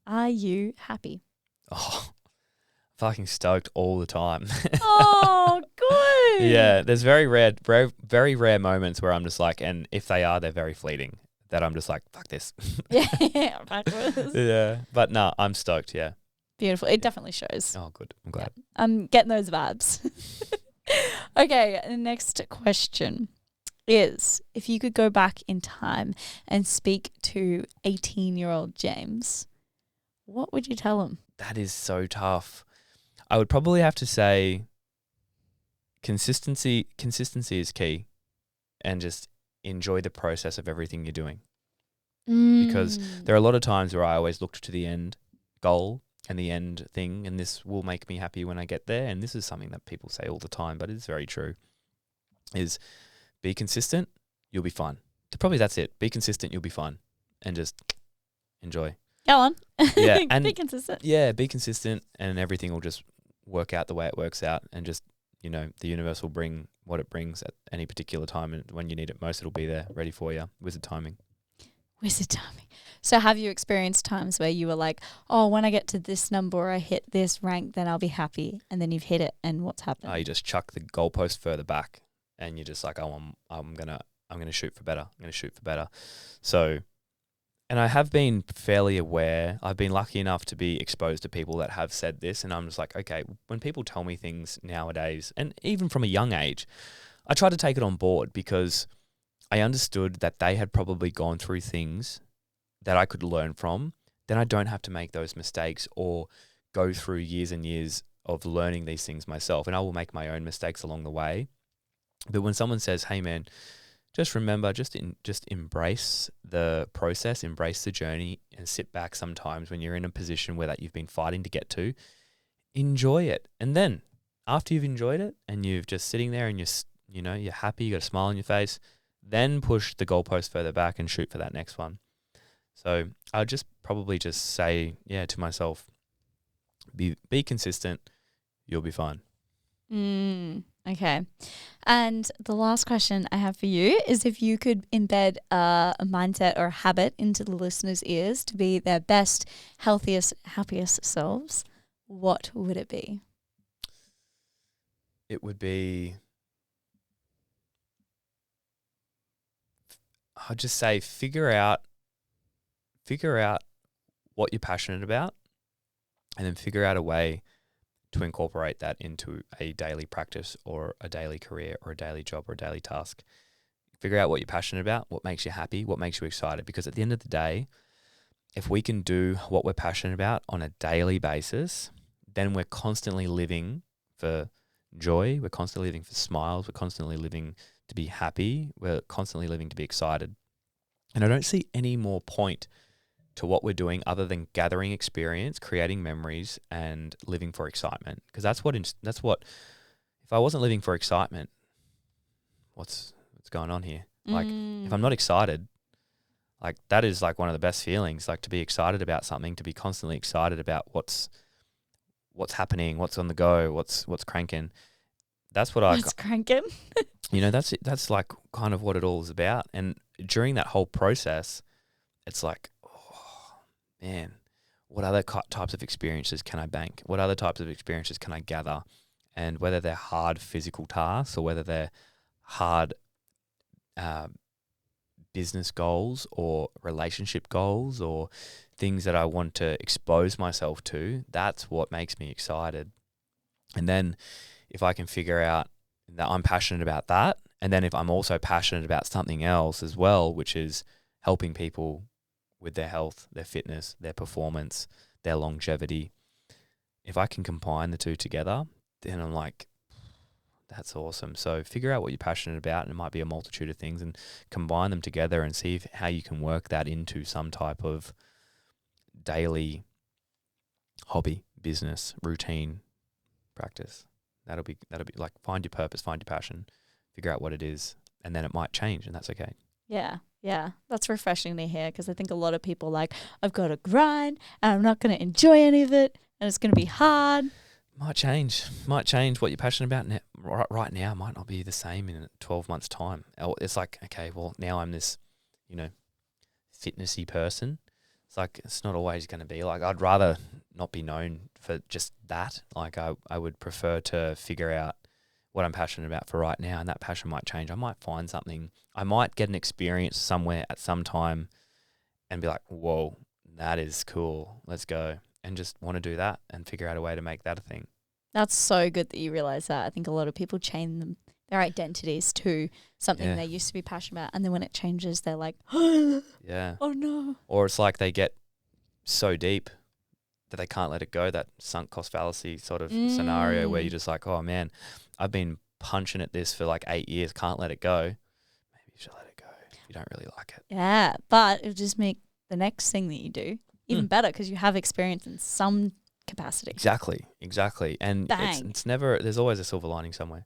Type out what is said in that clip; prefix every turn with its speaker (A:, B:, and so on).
A: Are you happy?
B: Oh, fucking stoked all the time.
A: Oh, good.
B: Yeah, there's very rare moments where I'm just like, and if they are, they're very fleeting, that I'm just like, fuck this.
A: Yeah, backwards.
B: Yeah, but no, I'm stoked, yeah.
A: Beautiful. It definitely shows.
B: Oh, good. I'm glad.
A: I'm getting those vibes. Okay, next question is, if you could go back in time and speak to 18-year-old James, what would you tell him?
B: That is so tough. I would probably have to say consistency is key, and just enjoy the process of everything you're doing. Because there are a lot of times where I always looked to the end goal and the end thing, and this will make me happy when I get there. And this is something that people say all the time, but it's very true, is be consistent, you'll be fine. Probably that's it. Be consistent, you'll be fine. And just enjoy.
A: Go on.
B: Yeah, and
A: be consistent.
B: Yeah, be consistent, and everything will just work out the way it works out. And just, the universe will bring what it brings at any particular time. And when you need it most, it'll be there ready for you. Wizard timing.
A: Wizard timing. So have you experienced times where you were like, oh, when I get to this number or I hit this rank, then I'll be happy, and then you've hit it, and what's happened?
B: You just chuck the goalpost further back, and you're just like, oh, I'm gonna shoot for better. I'm gonna shoot for better. So, and I have been fairly aware. I've been lucky enough to be exposed to people that have said this, and I'm just like, okay, when people tell me things nowadays, and even from a young age, I try to take it on board, because I understood that they had probably gone through things that I could learn from. Then I don't have to make those mistakes or go through years and years of learning these things myself. And I will make my own mistakes along the way. But when someone says, hey man, just remember, just embrace the process, embrace the journey, and sit back sometimes when you're in a position where that you've been fighting to get to, enjoy it. And then after you've enjoyed it and you're just sitting there and you're happy, you got a smile on your face, then push the goalpost further back and shoot for that next one. So I'd just probably just say, to myself, be consistent, you'll be fine.
A: Okay. And the last question I have for you is, if you could embed a mindset or a habit into the listeners' ears to be their best, healthiest, happiest selves, what would it be?
B: It would be, I'd just say, figure out what you're passionate about, and then figure out a way to incorporate that into a daily practice or a daily career or a daily job or a daily task. Figure out what you're passionate about, what makes you happy, what makes you excited, because at the end of the day, if we can do what we're passionate about on a daily basis, then we're constantly living for joy, we're constantly living for smiles, we're constantly living to be happy, we're constantly living to be excited. And I don't see any more point to what we're doing other than gathering experience, creating memories, and living for excitement. Because that's what if I wasn't living for excitement, what's going on here? Like, if I'm not excited, like, that is like one of the best feelings, like to be excited about something, to be constantly excited about what's happening, what's on the go, what's cranking. That's what
A: What's cranking?
B: that's like kind of what it all is about. And during that whole process, it's like, oh man, what other types of experiences can I bank? What other types of experiences can I gather? And whether they're hard physical tasks or whether they're hard business goals or relationship goals or things that I want to expose myself to, that's what makes me excited. And then if I can figure out that I'm passionate about that, and then if I'm also passionate about something else as well, which is helping people with their health, their fitness, their performance, their longevity, if I can combine the two together, then I'm like, that's awesome. So figure out what you're passionate about, and it might be a multitude of things, and combine them together and see how you can work that into some type of daily hobby, business, routine, practice. That'll be like, find your purpose, find your passion, figure out what it is, and then it might change, and that's okay.
A: Yeah. That's refreshing to hear, because I think a lot of people like, I've got to grind and I'm not going to enjoy any of it and it's going to be hard.
B: Might change what you're passionate about right now might not be the same in 12 months' time. It's like, okay, well, now I'm this, fitnessy person. it's like it's not always going to be like, I'd rather not be known for just that. Like I would prefer to figure out what I'm passionate about for right now, and that passion might change. I might find something. I might get an experience somewhere at some time and be like, whoa, that is cool. Let's go. And just want to do that and figure out a way to make that a thing.
A: That's so good that you realize that. I think a lot of people chain their identities to something they used to be passionate about, and then when it changes, they're like,
B: yeah.
A: oh no.
B: Or it's like they get so deep that they can't let it go, that sunk cost fallacy sort of scenario where you're just like, oh man, I've been punching at this for like 8 years, can't let it go. Maybe you should let it go if you don't really like it.
A: Yeah, but it'll just make the next thing that you do even better because you have experience in some capacity.
B: Exactly. And it's never, there's always a silver lining somewhere.